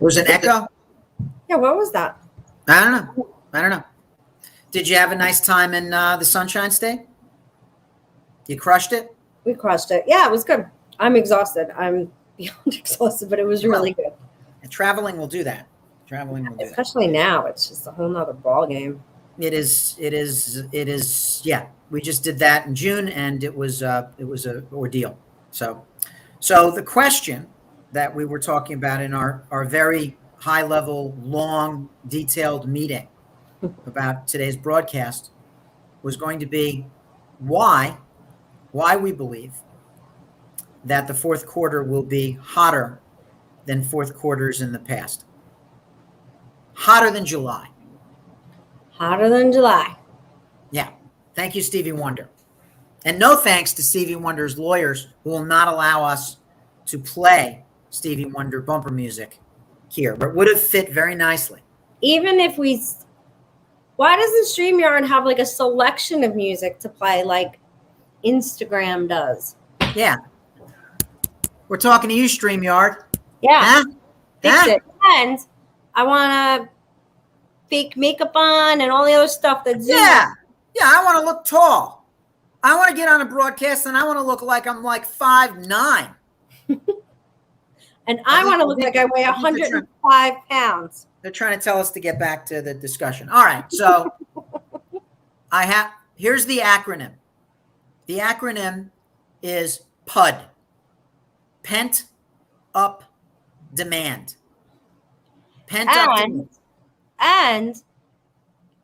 Was an echo? Yeah, what was that? I don't know. Did you have a nice time in the Sunshine State? You crushed it? We crushed it. Yeah, it was good. I'm exhausted. I'm beyond exhausted, but it was really good. And traveling will do that. Especially now, it's just a whole nother ball game. It is. Yeah, we just did that in June, and it was a ordeal. So the question that we were talking about in our very high level, long, detailed meeting about today's broadcast was going to be why we believe that the fourth quarter will be hotter than fourth quarters in the past. Hotter than July. Hotter than July. Yeah. Thank you, Stevie Wonder. And no thanks to Stevie Wonder's lawyers, who will not allow us to play Stevie Wonder bumper music here, but would have fit very nicely. Even if we, why doesn't StreamYard have like a selection of music to play like Instagram does? Yeah. We're talking to you, StreamYard. Yeah. Huh? Fix it. And I want to fake makeup on and all the other stuff that's Yeah, I want to look tall. I want to get on a broadcast and I want to look like I'm like 5'9". And I want to look like I weigh 105 pounds. They're trying to tell us to get back to the discussion. All right, so here's the acronym. The acronym is PUD. Pent Up Demand. Pent up demand. And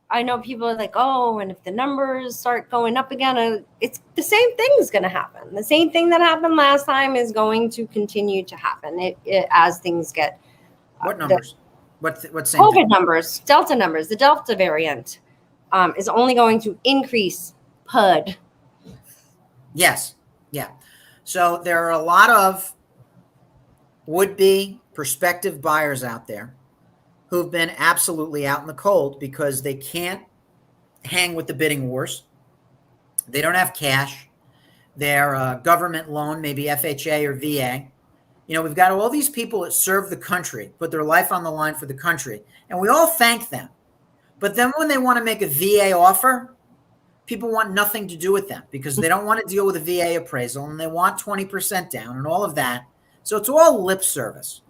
I know people are like, oh, and if the numbers start going up again, it's the same thing is going to happen. The same thing that happened last time is going to continue to happen as things get. What numbers? What same COVID thing? numbers, Delta numbers, the Delta variant is only going to increase PUD. Yes. Yeah. So there are a lot of would-be prospective buyers out there who've been absolutely out in the cold because they can't hang with the bidding wars. They don't have cash. Their government loan, maybe FHA or VA. You know, we've got all these people that serve the country, put their life on the line for the country, and we all thank them. But then when they want to make a VA offer, people want nothing to do with them because they don't want to deal with a VA appraisal and they want 20% down and all of that. So it's all lip service.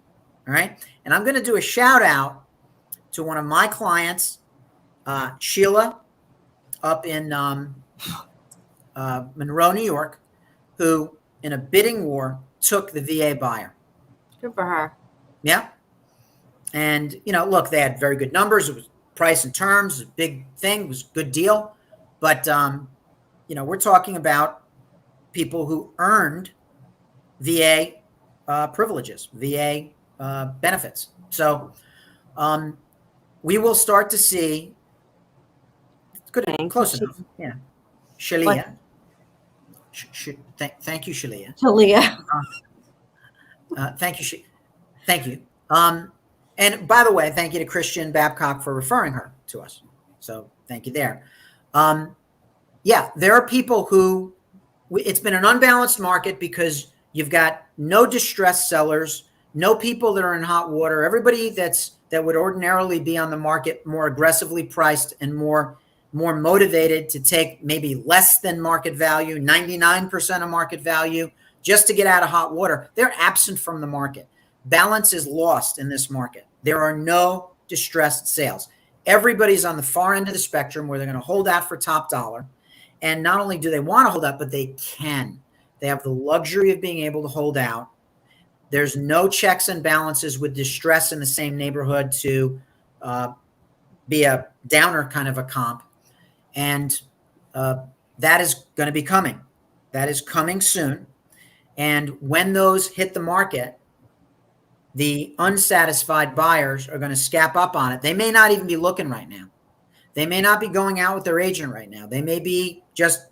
All right. And I'm going to do a shout out to one of my clients, Sheila, up in Monroe, New York, who in a bidding war took the VA buyer. Good for her. Yeah. And, you know, look, they had very good numbers. It was price and terms, a big thing, it was a good deal. But, you know, we're talking about people who earned VA privileges, VA benefits. So we will start to see. Good, close enough. Yeah. Shalia. Thank you, Shalia. Shalia. Thank you. Thank you. And by the way, thank you to Christian Babcock for referring her to us. So thank you there. Yeah, there are people who it's been an unbalanced market because you've got no distressed sellers, no people that are in hot water. Everybody that would ordinarily be on the market more aggressively priced and more motivated to take maybe less than market value, 99% of market value, just to get out of hot water. They're absent from the market. Balance is lost in this market. There are no distressed sales. Everybody's on the far end of the spectrum where they're going to hold out for top dollar. And not only do they want to hold out, but they can. They have the luxury of being able to hold out. There's no checks and balances with distress in the same neighborhood to be a downer kind of a comp. And that is going to be coming. That is coming soon. And when those hit the market, the unsatisfied buyers are going to scap up on it. They may not even be looking right now. They may not be going out with their agent right now. They may be just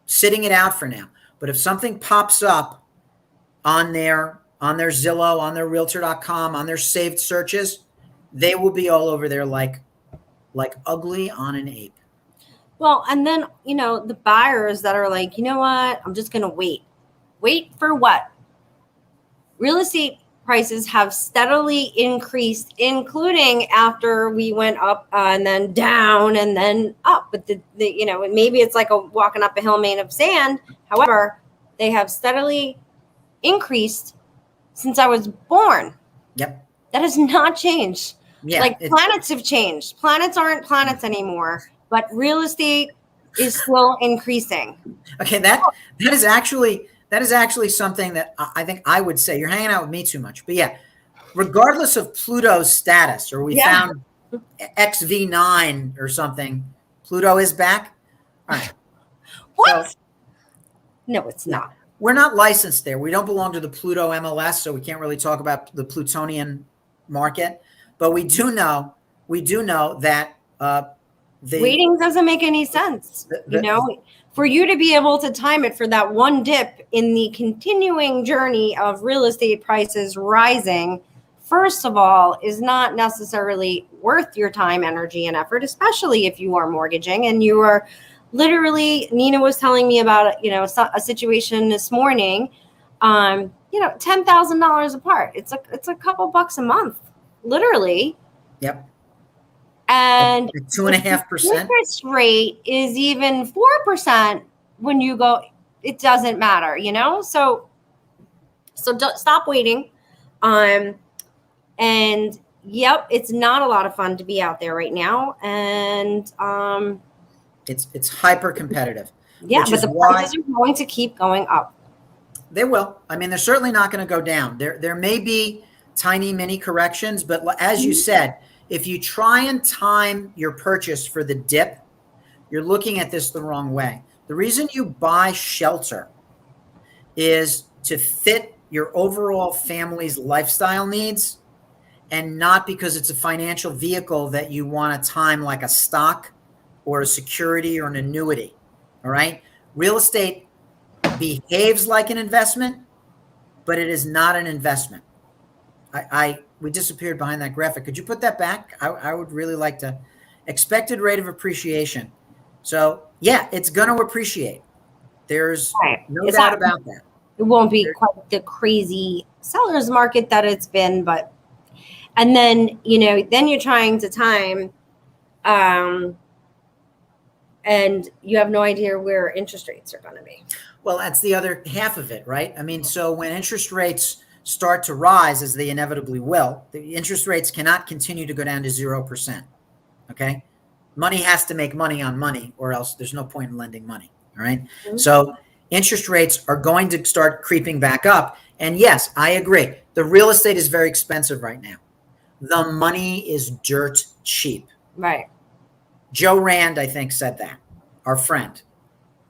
sitting it out for now. But if something pops up on their Zillow, on their Realtor.com, on their saved searches, they will be all over there like ugly on an ape. Well, and then, you know, the buyers that are like, you know what, I'm just going to wait. Wait for what? Real estate prices have steadily increased, including after we went up and then down and then up. But maybe it's like walking up a hill made of sand. However, they have steadily increased since I was born. Yep. That has not changed. Yeah, like planets have changed. Planets aren't planets anymore, but real estate is still increasing. Okay, that is actually something that I think I would say. You're hanging out with me too much. But yeah, regardless of Pluto's status, or we found XV9 or something, Pluto is back. All right. What? So, no, it's not. We're not licensed there. We don't belong to the Pluto MLS, so we can't really talk about the Plutonian market. But we do know that the waiting doesn't make any sense. For you to be able to time it for that one dip in the continuing journey of real estate prices rising, first of all, is not necessarily worth your time, energy, and effort, especially if you are mortgaging and you are literally, Nina was telling me about, a situation this morning, $10,000 apart. It's a couple bucks a month, literally. Yep. And 2.5%. Interest rate is even 4% when you go, it doesn't matter, So don't stop waiting. And yep, it's not a lot of fun to be out there right now. And it's hyper competitive. Yeah, but the prices are going to keep going up. They will. I mean, they're certainly not going to go down. There may be tiny mini corrections, but as you said, if you try and time your purchase for the dip, you're looking at this the wrong way. The reason you buy shelter is to fit your overall family's lifestyle needs, and not because it's a financial vehicle that you want to time like a stock or a security or an annuity. All right. Real estate behaves like an investment, but it is not an investment. We disappeared behind that graphic. Could you put that back? I would really like to. Expected rate of appreciation. So yeah, it's going to appreciate. There's no doubt about that. It won't be quite the crazy seller's market that it's been, but, and then, then you're trying to time, and you have no idea where interest rates are going to be. Well, that's the other half of it, right? I mean, so when interest rates start to rise, as they inevitably will, the interest rates cannot continue to go down to 0%. Okay. Money has to make money on money, or else there's no point in lending money. All right. Mm-hmm. So interest rates are going to start creeping back up. And yes, I agree. The real estate is very expensive right now. The money is dirt cheap. Right. Joe Rand, I think, said that. Our friend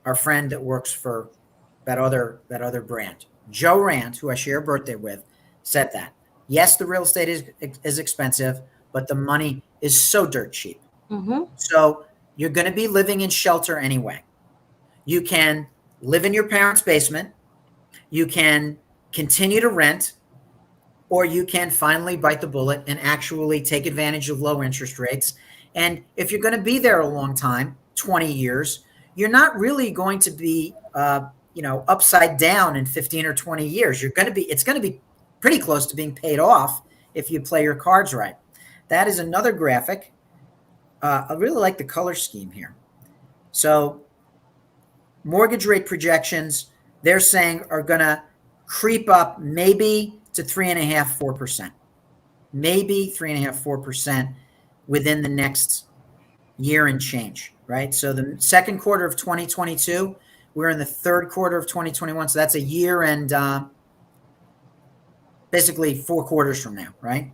that works for that other brand. Joe Rand, who I share a birthday with, said that. Yes, the real estate is expensive, but the money is so dirt cheap. Mm-hmm. So you're going to be living in shelter anyway. You can live in your parents' basement. You can continue to rent, or you can finally bite the bullet and actually take advantage of low interest rates. And if you're going to be there a long time, 20 years, you're not really going to be, upside down in 15 or 20 years. It's going to be pretty close to being paid off if you play your cards right. That is another graphic. I really like the color scheme here. So mortgage rate projections, they're saying, are going to creep up maybe to 3.5%, 4%, maybe 3.5%, 4% within the next year and change, right? So the second quarter of 2022, we're in the third quarter of 2021. So that's a year and basically 4 quarters from now, right?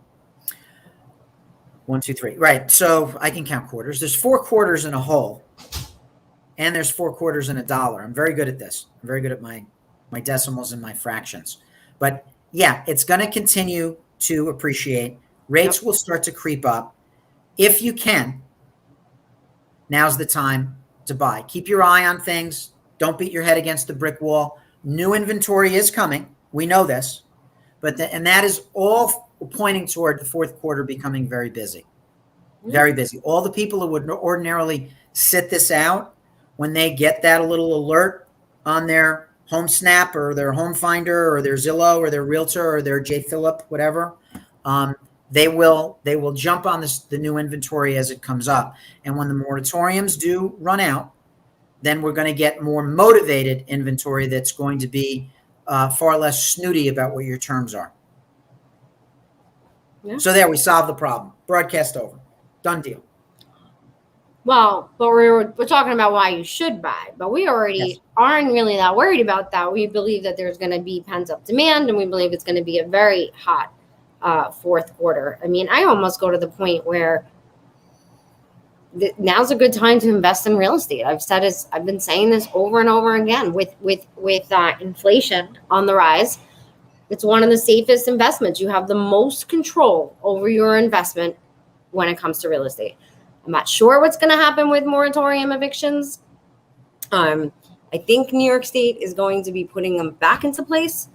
1, 2, 3. Right. So I can count quarters. There's 4 quarters in a whole, and there's 4 quarters in a dollar. I'm very good at this. I'm very good at my decimals and my fractions. But yeah, it's going to continue to appreciate. Rates will start to creep up. If you can, now's the time to buy. Keep your eye on things. Don't beat your head against the brick wall. New inventory is coming. We know this. And that is all pointing toward the fourth quarter becoming very busy. Very busy. All the people who would ordinarily sit this out, when they get that little alert on their Home Snap or their Home Finder or their Zillow or their Realtor or their J. Phillip, whatever. They will jump on the new inventory as it comes up. And when the moratoriums do run out, then we're going to get more motivated inventory that's going to be far less snooty about what your terms are. Yeah. So there, we solved the problem. Broadcast over. Done deal. Well, but we're talking about why you should buy, but we already aren't really that worried about that. We believe that there's going to be pent-up demand, and we believe it's going to be a very hot fourth quarter. I mean, I almost go to the point where now's a good time to invest in real estate. I've been saying this over and over again. With inflation on the rise, it's one of the safest investments. You have the most control over your investment when it comes to real estate. I'm not sure what's going to happen with moratorium evictions. I think New York State is going to be putting them back into place.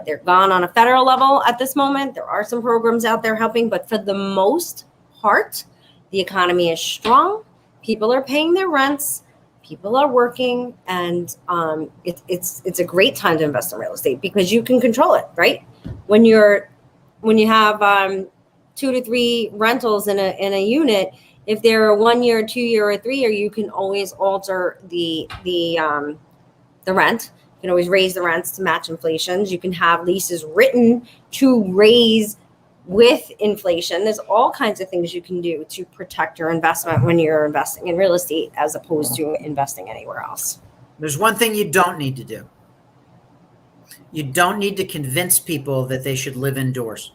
They're gone on a federal level at this moment. There are some programs out there helping, but for the most part, the economy is strong. People are paying their rents. People are working, and it's a great time to invest in real estate because you can control it, right? When you have 2 to 3 rentals in a unit, if they're 1 year, 2 year, or 3 year, you can always alter the rent. You can always raise the rents to match inflations. You can have leases written to raise with inflation. There's all kinds of things you can do to protect your investment when you're investing in real estate as opposed to investing anywhere else. There's one thing you don't need to do. You don't need to convince people that they should live indoors.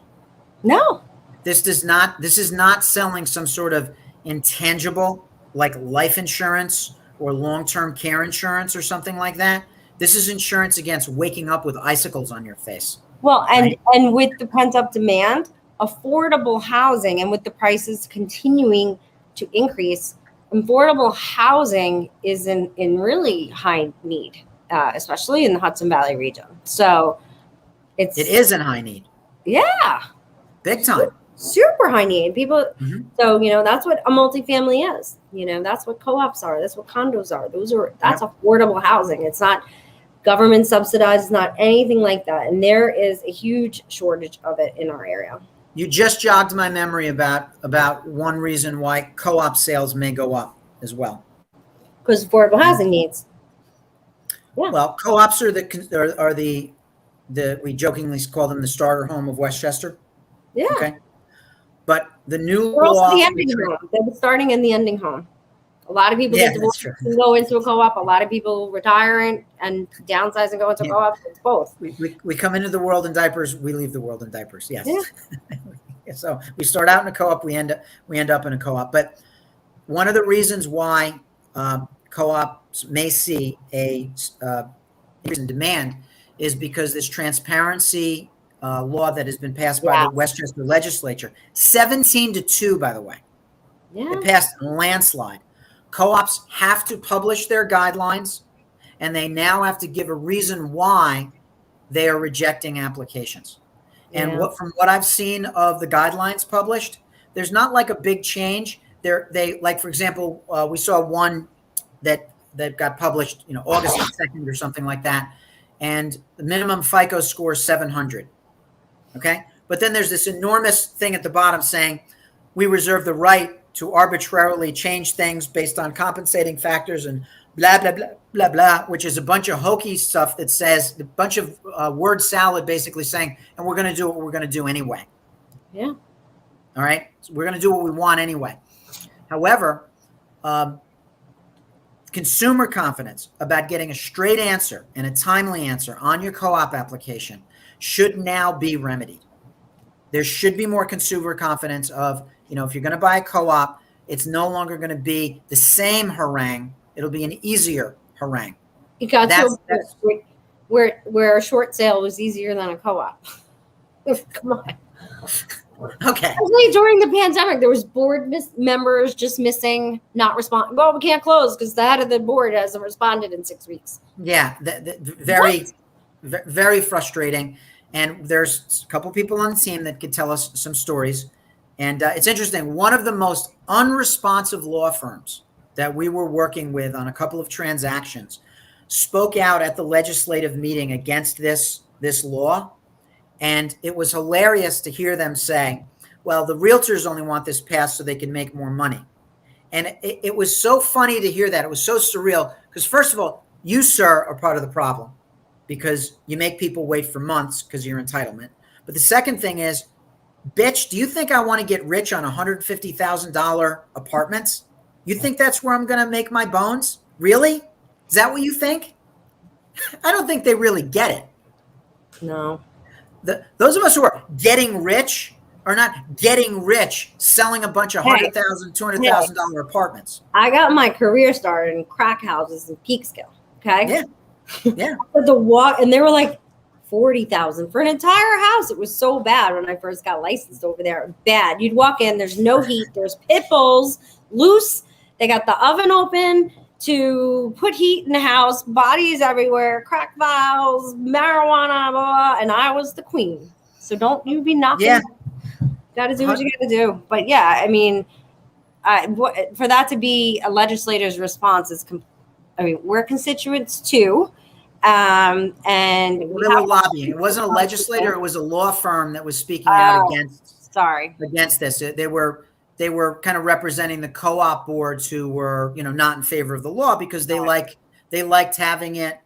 No. This is not selling some sort of intangible like life insurance or long-term care insurance or something like that. This is insurance against waking up with icicles on your face. Well, and with the pent-up demand, affordable housing, and with the prices continuing to increase, affordable housing is in really high need, especially in the Hudson Valley region. So it is in high need. Yeah. Big time. Super high need. People, Mm-hmm. So, that's what a multifamily is. That's what co-ops are. That's what condos are. That's affordable housing. It's not government subsidized. It's not anything like that. And there is a huge shortage of it in our area. You just jogged my memory about one reason why co-op sales may go up as well. Because affordable housing needs. Yeah. Well, co-ops are the we jokingly call them the starter home of Westchester. Yeah. Okay. But the new also law, the ending home. They're starting in the ending home. A lot of people get divorced and go into a co-op. A lot of people retire and downsize and go into a co-op. It's both. We come into the world in diapers. We leave the world in diapers. Yes. Yeah. So we start out in a co-op. We end up in a co-op. But one of the reasons why co-ops may see a increase in demand is because this transparency law that has been passed by the Westchester legislature, 17-2, by the way. Yeah. It passed in a landslide. Co-ops have to publish their guidelines, and they now have to give a reason why they are rejecting applications. And from what I've seen of the guidelines published, there's not like a big change. They like, for example, we saw one that got published, August 2nd or something like that, and the minimum FICO score is 700. Okay, but then there's this enormous thing at the bottom saying we reserve the right to arbitrarily change things based on compensating factors and blah, blah, blah, blah, blah, which is a bunch of hokey stuff that says a bunch of word salad basically saying, and we're going to do what we're going to do anyway. Yeah. All right. So we're going to do what we want anyway. However, consumer confidence about getting a straight answer and a timely answer on your co-op application should now be remedied. There should be more consumer confidence of, if you're going to buy a co-op, it's no longer going to be the same harangue. It'll be an easier harangue. It got to a point where a short sale was easier than a co-op. Come on. Okay. Especially during the pandemic, there was board members just missing, not responding. Well, we can't close because the head of the board hasn't responded in 6 weeks. Yeah, very frustrating. And there's a couple people on the team that could tell us some stories. And it's interesting. One of the most unresponsive law firms that we were working with on a couple of transactions spoke out at the legislative meeting against this law. And it was hilarious to hear them say, well, the realtors only want this passed so they can make more money. And it was so funny to hear that. It was so surreal because, first of all, you, sir, are part of the problem because you make people wait for months because of your entitlement. But the second thing is, bitch, do you think I want to get rich on $150,000 apartments? You think that's where I'm going to make my bones? Really? Is that what you think? I don't think they really get it. No. Those of us who are getting rich are not getting rich selling a bunch of $100,000, $200,000 apartments. I got my career started in crack houses in Peekskill. Okay. Yeah. Yeah. The walk, and they were like $40,000 for an entire house. It was so bad when I first got licensed over there. Bad. You'd walk in, there's no heat, there's pit bulls loose. They got the oven open to put heat in the house, bodies everywhere, crack vials, marijuana, blah, blah, and I was the queen. So don't you be knocking. Yeah. Got to do what you got to do. But yeah, I mean, for that to be a legislator's response is, we're constituents too. And they were lobbying. It wasn't a legislator. It was a law firm that was speaking out against this. They were kind of representing the co-op boards who were, not in favor of the law because they liked having it.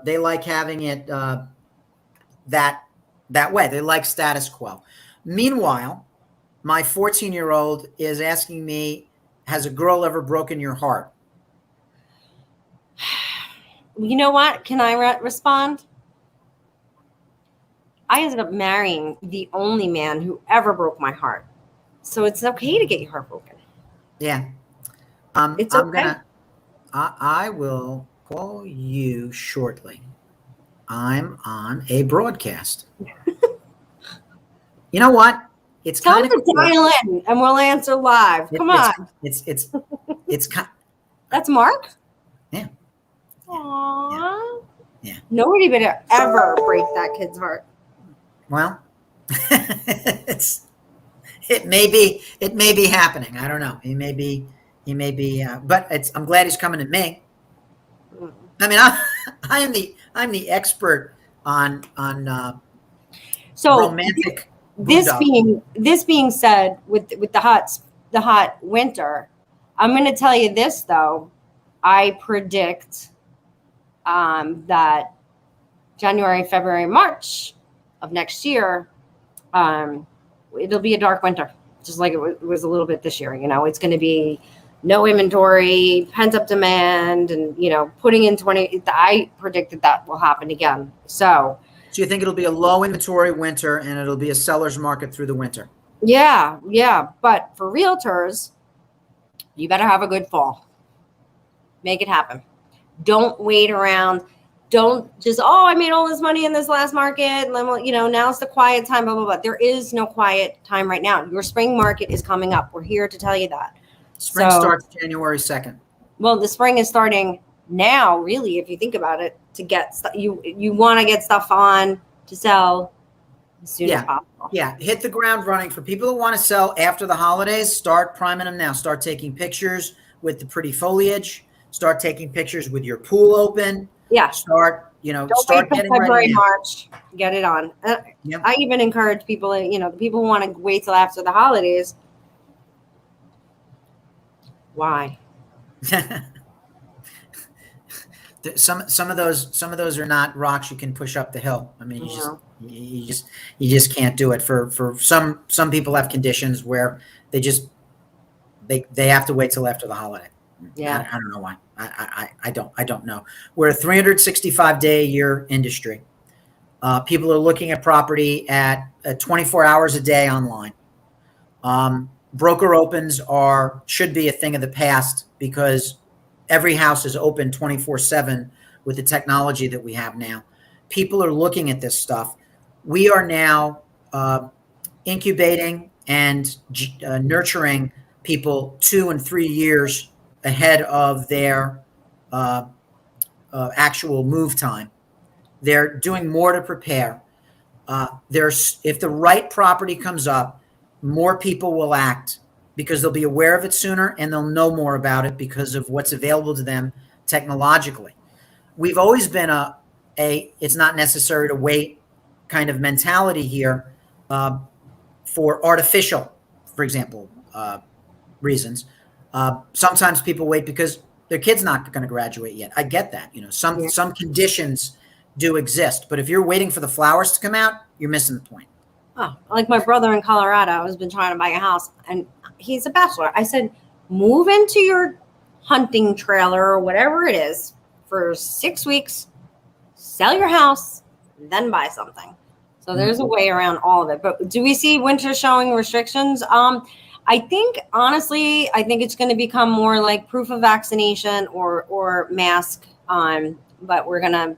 They like having it that way. They like status quo. Meanwhile, my 14-year-old is asking me, has a girl ever broken your heart? You know what? Can I respond? I ended up marrying the only man who ever broke my heart. So it's okay to get your heart broken. Yeah. It's okay. I will call you shortly. I'm on a broadcast. You know what? It's kind of cool. Dial in and we'll answer live. Come on. It's That's Mark? Yeah. Aww. Yeah. Nobody would ever break that kid's heart. Well, it may be happening. I don't know. He may be, but I'm glad he's coming to me. I mean, I'm the expert on romantic. This being said, with the hot winter, I'm going to tell you this though. I predict that January, February, March of next year, it'll be a dark winter, just like it was a little bit this year. It's going to be no inventory, pent up demand, and putting in 20. I predicted that will happen again. So you think it'll be a low inventory winter and it'll be a seller's market through the winter? Yeah. But for realtors, you better have a good fall. Make it happen. Don't wait around. Don't just, I made all this money in this last market. And then, now it's the quiet time, blah, blah, blah. There is no quiet time right now. Your spring market is coming up. We're here to tell you that. Spring starts January 2nd. Well, the spring is starting now, really, if you think about it, to get stuff. You want to get stuff on to sell as soon as possible. Yeah, hit the ground running. For people who want to sell after the holidays, start priming them now. Start taking pictures with the pretty foliage. Start taking pictures with your pool open. Yeah. Start wait getting February, ready. March. Get it on. Yep. I even encourage people, the people who want to wait till after the holidays. Why? Some of those are not rocks you can push up the hill. I mean, you just can't do it. For some people have conditions where they have to wait till after the holiday. Yeah, I don't know why. I don't know. We're a 365-day a year industry. People are looking at property at 24 hours a day online. Broker opens should be a thing of the past because every house is open 24/7 with the technology that we have now. People are looking at this stuff. We are now incubating and nurturing people 2 and 3 years ahead of their actual move time. They're doing more to prepare. If the right property comes up, more people will act because they'll be aware of it sooner and they'll know more about it because of what's available to them technologically. We've always been a it's not necessary to wait kind of mentality here for artificial, for example, reasons. Sometimes people wait because their kid's not going to graduate yet. I get that. Some conditions do exist, but if you're waiting for the flowers to come out, you're missing the point. Oh, like my brother in Colorado has been trying to buy a house, and he's a bachelor. I said, move into your hunting trailer or whatever it is for 6 weeks, sell your house, then buy something. So there's a way around all of it. But do we see winter showing restrictions? I think, honestly, it's going to become more like proof of vaccination or mask. But we're going to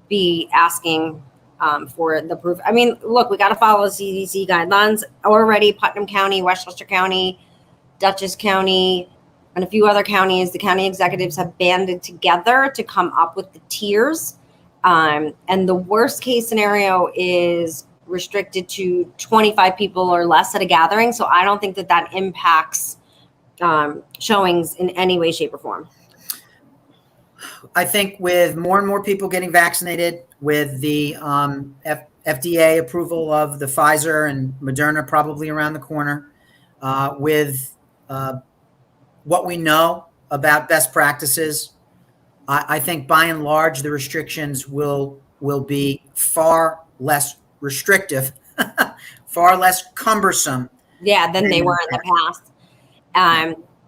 be asking for the proof. I mean, look, we got to follow the CDC guidelines. Already Putnam County, Westchester County, Dutchess County, and a few other counties, the county executives have banded together to come up with the tiers. And the worst case scenario is restricted to 25 people or less at a gathering. So I don't think that impacts showings in any way, shape, or form. I think with more and more people getting vaccinated, with the FDA approval of the Pfizer and Moderna probably around the corner, with what we know about best practices, I think by and large the restrictions will be far less restrictive, far less cumbersome. Yeah, than they were in the past.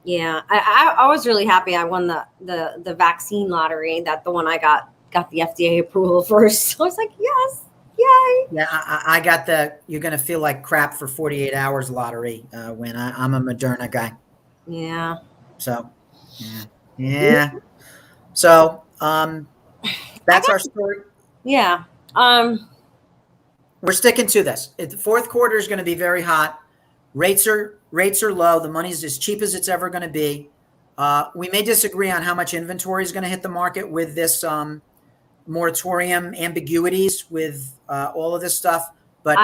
Yeah, I was really happy I won the vaccine lottery. That the one I got the FDA approval first. So I was like, yes, yay. Yeah, I got the you're going to feel like crap for 48 hours lottery when I'm a Moderna guy. Yeah. So, yeah. So, that's our story. Yeah. We're sticking to this. The fourth quarter is going to be very hot. Rates are low. The money's as cheap as it's ever going to be. We may disagree on how much inventory is going to hit the market with this moratorium ambiguities with all of this stuff. But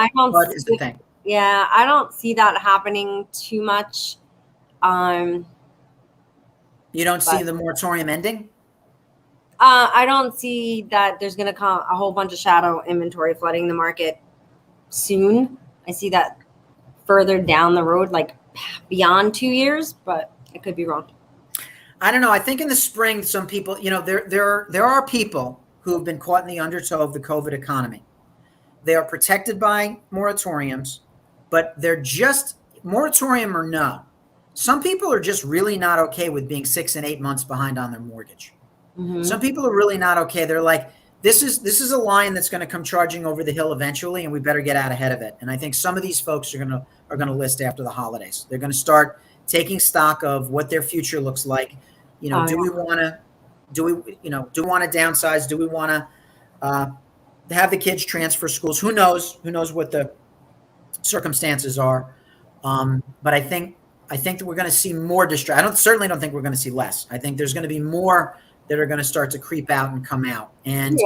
is the thing. Yeah, I don't see that happening too much. You don't see the moratorium ending? I don't see that there's going to come a whole bunch of shadow inventory flooding the market soon. I see that further down the road, like beyond 2 years, but it could be wrong. I don't know. I think in the spring, some people, there are people who have been caught in the undertow of the COVID economy. They are protected by moratoriums, but they're just moratorium or no. Some people are just really not okay with being 6 and 8 months behind on their mortgage. Mm-hmm. Some people are really not okay. They're like, this is a lion that's going to come charging over the hill eventually, and we better get out ahead of it. And I think some of these folks are going to list after the holidays. They're going to start taking stock of what their future looks like. We want to downsize? Do we want to have the kids transfer schools? Who knows what the circumstances are? But I think that we're going to see more distraction. Certainly don't think we're going to see less. I think there's going to be more that are going to start to creep out and come out. And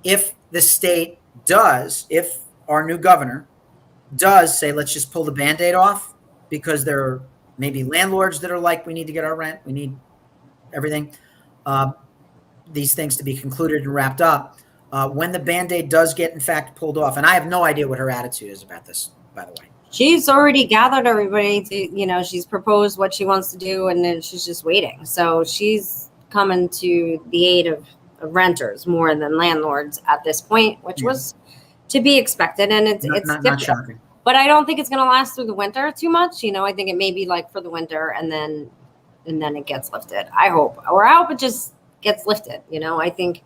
if the state if our new governor does say, let's just pull the Band-Aid off, because there are maybe landlords that are like, we need to get our rent, we need everything, these things to be concluded and wrapped up. When the Band-Aid does get, in fact, pulled off, and I have no idea what her attitude is about this, by the way. She's already gathered everybody to, she's proposed what she wants to do, and then she's just waiting. So she's coming to the aid of renters more than landlords at this point, which was to be expected. And it's not shocking. But I don't think it's going to last through the winter too much. I think it may be like for the winter, and then it gets lifted. I hope it just gets lifted. I think,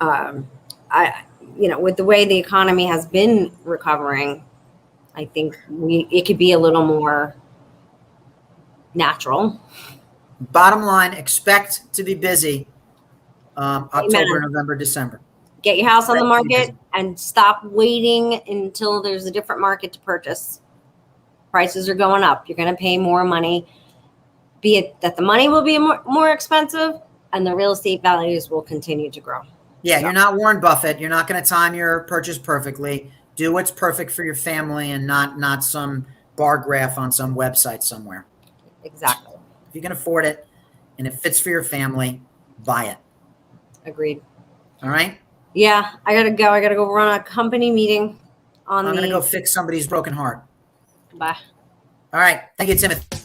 with the way the economy has been recovering, I think it could be a little more natural. Bottom line, expect to be busy October, November, December. Get your house on the market and stop waiting until there's a different market to purchase. Prices are going up. You're going to pay more money, be it that the money will be more expensive and the real estate values will continue to grow. Yeah, so. You're not Warren Buffett. You're not going to time your purchase perfectly. Do what's perfect for your family and not some bar graph on some website somewhere. Exactly. If you can afford it and it fits for your family, buy it. Agreed. All right? Yeah, I gotta go. I gotta go run a company meeting on I'm the. going to go fix somebody's broken heart. Bye. All right. Thank you, Timothy.